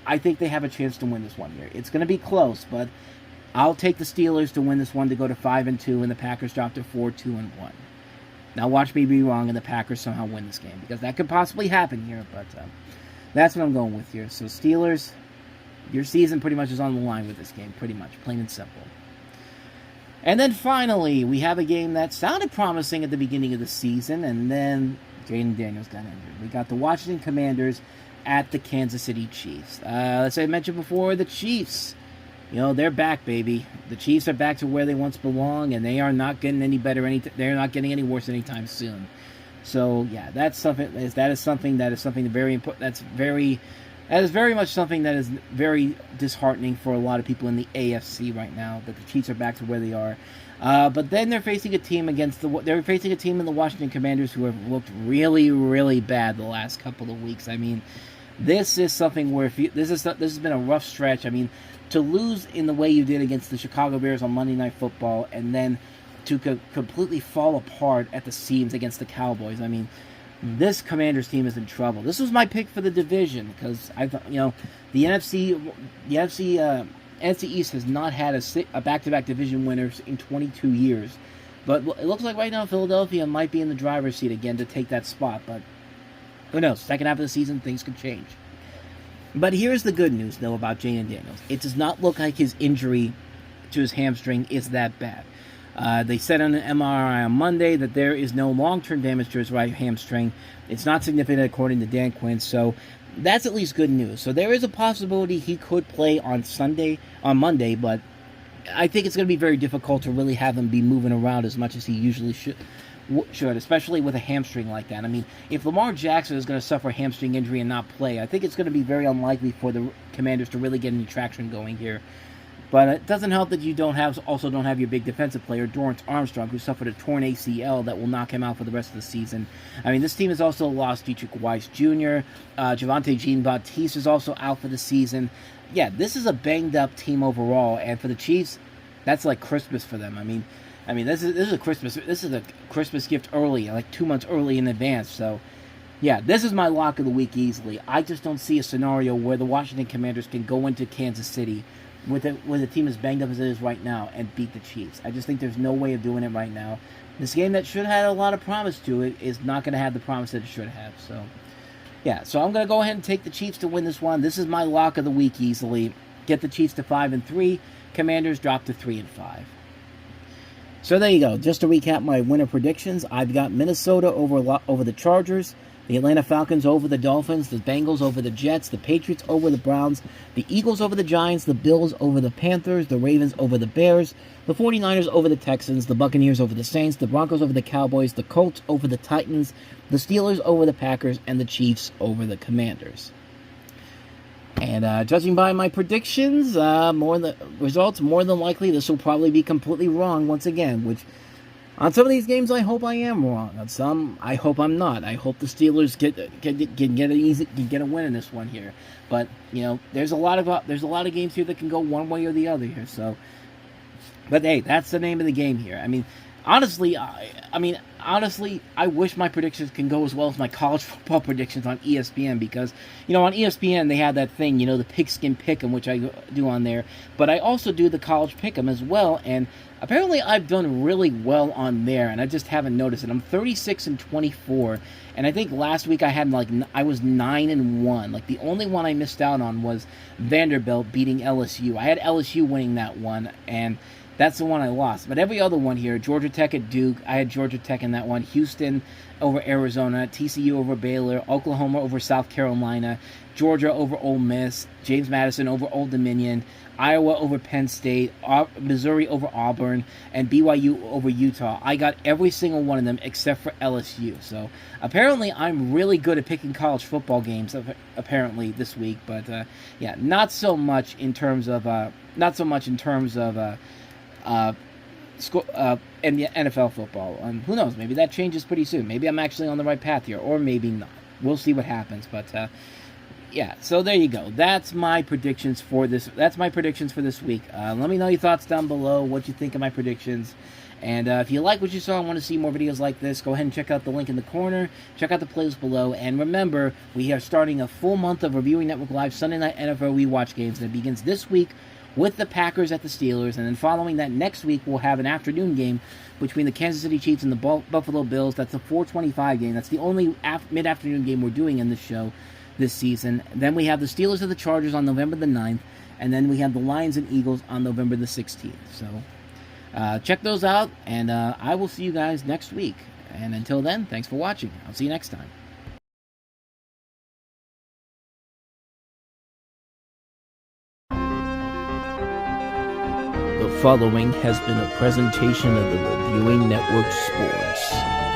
I think they have a chance to win this one here. It's going to be close, but I'll take the Steelers to win this one, to go to 5-2, and the Packers drop to 4-2-1. Now watch me be wrong and the Packers somehow win this game, because that could possibly happen here, but that's what I'm going with here. So Steelers, your season pretty much is on the line with this game, pretty much, plain and simple. And then finally, we have a game that sounded promising at the beginning of the season, and then Jayden Daniels got injured. We got the Washington Commanders at the Kansas City Chiefs. As I mentioned before, the Chiefs, they're back, baby. The Chiefs are back to where they once belong, and they are not getting any better. They're not getting any worse anytime soon. So yeah, that is something very important. That is very much something that is very disheartening for a lot of people in the AFC right now, that the Chiefs are back to where they are. But then they're facing a team in the Washington Commanders who have looked really, really bad the last couple of weeks. I mean, this is something where this has been a rough stretch. I mean, to lose in the way you did against the Chicago Bears on Monday Night Football, and then to completely fall apart at the seams against the Cowboys. I mean, this Commanders team is in trouble. This was my pick for the division, because I thought, the NFC East has not had a back-to-back division winners in 22 years. But it looks like right now Philadelphia might be in the driver's seat again to take that spot. But who knows? Second half of the season, things could change. But here's the good news, though, about Jayden Daniels. It does not look like his injury to his hamstring is that bad. They said on an MRI on Monday that there is no long-term damage to his right hamstring. It's not significant, according to Dan Quinn, so that's at least good news. So there is a possibility he could play on Monday, but I think it's going to be very difficult to really have him be moving around as much as he usually should, especially with a hamstring like that. I mean, if Lamar Jackson is going to suffer a hamstring injury and not play, I think it's going to be very unlikely for the Commanders to really get any traction going here. But it doesn't help that you don't have your big defensive player, Dorrance Armstrong, who suffered a torn ACL that will knock him out for the rest of the season. I mean, this team has also lost Dietrich Weiss Jr., Javonte Jean-Baptiste is also out for the season. Yeah, this is a banged-up team overall, and for the Chiefs, that's like Christmas for them. I mean, this is a Christmas gift early, like 2 months early in advance. So, yeah, this is my lock of the week easily. I just don't see a scenario where the Washington Commanders can go into Kansas City with a team as banged up as it is right now and beat the Chiefs. I just think there's no way of doing it right now. This game that should have had a lot of promise to it is not going to have the promise that it should have. So, yeah, so I'm going to go ahead and take the Chiefs to win this one. This is my lock of the week easily. Get the Chiefs to 5-3. Commanders drop to 3-5. So there you go. Just to recap my winner predictions, I've got Minnesota over the Chargers, the Atlanta Falcons over the Dolphins, the Bengals over the Jets, the Patriots over the Browns, the Eagles over the Giants, the Bills over the Panthers, the Ravens over the Bears, the 49ers over the Texans, the Buccaneers over the Saints, the Broncos over the Cowboys, the Colts over the Titans, the Steelers over the Packers, and the Chiefs over the Commanders. And judging by my predictions, more than likely this will probably be completely wrong once again, which on some of these games I hope I am wrong. On some, I hope I'm not. I hope the Steelers get a win in this one here. But there's a lot of games here that can go one way or the other here. So, but hey, that's the name of the game here. I mean, honestly, honestly, I wish my predictions can go as well as my college football predictions on ESPN, because, on ESPN they have that thing, the Pigskin Pick'em, which I do on there, but I also do the college Pick'em as well, and apparently I've done really well on there, and I just haven't noticed it. I'm 36-24, and I think last week I was 9-1. Like, the only one I missed out on was Vanderbilt beating LSU. I had LSU winning that one, and that's the one I lost. But every other one here, Georgia Tech at Duke, I had Georgia Tech in that one. Houston over Arizona, TCU over Baylor, Oklahoma over South Carolina, Georgia over Ole Miss, James Madison over Old Dominion, Iowa over Penn State, Missouri over Auburn, and BYU over Utah. I got every single one of them except for LSU. So apparently I'm really good at picking college football games, apparently, this week. But yeah, not so much in terms of and the NFL football. Who knows? Maybe that changes pretty soon. Maybe I'm actually on the right path here, or maybe not. We'll see what happens. But yeah, so there you go. That's my predictions for this. Week. Let me know your thoughts down below. What you think of my predictions. And if you like what you saw and want to see more videos like this, go ahead and check out the link in the corner. Check out the playlist below. And remember, we are starting a full month of Reviewing Network Live Sunday Night NFL Rewatch games. And it begins this week with the Packers at the Steelers, and then following that next week we'll have an afternoon game between the Kansas City Chiefs and the Buffalo Bills. That's a 4:25 game. That's the only mid-afternoon game we're doing in this show this season. Then we have the Steelers and the Chargers on November the 9th, and then we have the Lions and Eagles on November the 16th. So check those out, and I will see you guys next week. And until then, thanks for watching. I'll see you next time. The following has been a presentation of the Reviewing Network Sports.